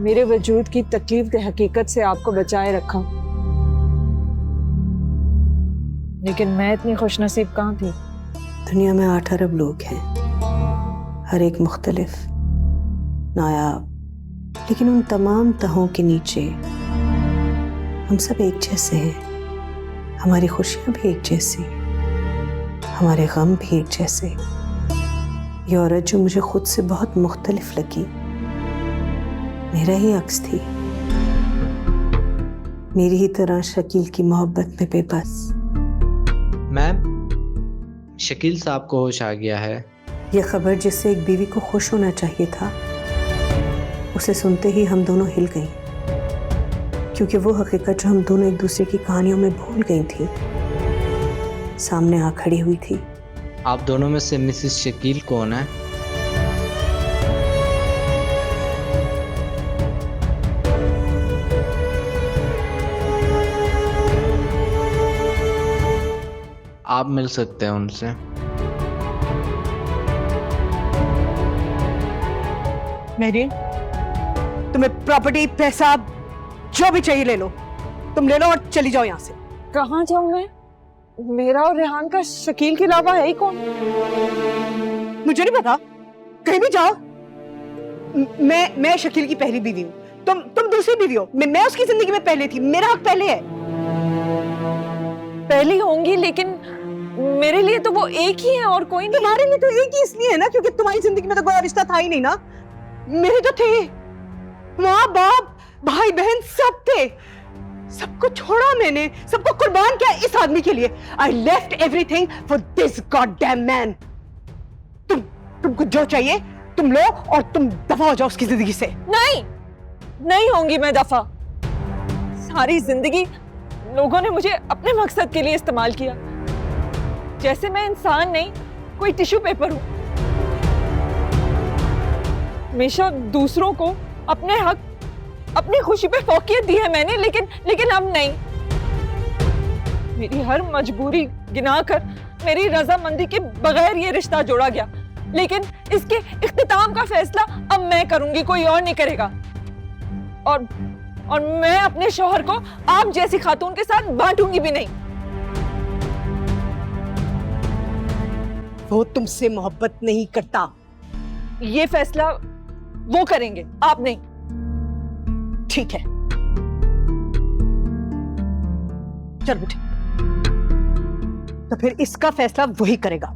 मेरे वजूद की तकलीफ की हकीकत से आपको बचाए रखा, लेकिन मैं इतनी खुशनसीब कहाँ थी। दुनिया में 8 अरब लोग हैं, हर एक मुख्तलिफ, नायाब, लेकिन उन तमाम तहों के नीचे हम सब एक जैसे हैं। हमारी खुशियां भी एक जैसी, हमारे गम भी एक जैसे। ये औरत जो मुझे खुद से बहुत मुख्तलिफ लगी, मेरा ही अक्स थी, मेरी ही तरह शकील की मोहब्बत में बेबस। मैम, शकील साहब को होश आ गया है। ये खबर जिससे एक बीवी को खुश होना चाहिए था, उसे सुनते ही हम दोनों हिल गईं, क्योंकि वो हकीकत जो हम दोनों एक दूसरे की कहानियों में भूल गई थी सामने आ खड़ी हुई थी। आप दोनों में से मिसेस शकील कौन है? आप मिल सकते हैं उनसे। मेहरीन, तुम्हें प्रॉपर्टी, पैसा जो भी चाहिए ले लो, तुम ले लो और चली जाओ यहाँ से। कहाँ जाऊं मैं? मेरा और रेहान का शकील के अलावा है ही कौन? मुझे नहीं पता, कहीं भी जाओ। मैं शकील की पहली बीवी हूँ, तुम दूसरी बीवी हो। मैं उसकी जिंदगी में पहले थी, मेरा हक पहले है। पहली होंगी, लेकिन मेरे लिए तो वो एक ही है और कोई नहीं। तुम्हारे लिए तो एक ही इसलिए है ना क्योंकि तुम्हारी जिंदगी में तो कोई रिश्ता था ही नहीं ना। मेरे तो थे, माँ बाप भाई बहन सब थे, सबको छोड़ा मैंने, सबको कुर्बान किया इस आदमी के लिए। I left everything for this goddamn man. तुमको जो चाहिए तुम लो और तुम दफा हो जाओ उसकी जिंदगी से। नहीं होंगी मैं दफा। सारी जिंदगी लोगों ने मुझे अपने मकसद के लिए इस्तेमाल किया, जैसे मैं इंसान नहीं कोई टिश्यू पेपर हूं। हमेशा दूसरों को अपने हक, अपनी खुशी पे फौकियत दी है मैंने, लेकिन अब नहीं। मेरी हर मजबूरी गिनाकर मेरी रजामंदी के बगैर ये रिश्ता जोड़ा गया, लेकिन इसके इख्तिताम का फैसला अब मैं करूंगी, कोई और नहीं करेगा। और मैं अपने शौहर को आप जैसी खातून के साथ बांटूंगी भी नहीं। वो तुमसे मोहब्बत नहीं करता। ये फैसला वो करेंगे, आप नहीं। ठीक है, चल बेटे, तो फिर इसका फैसला वही करेगा।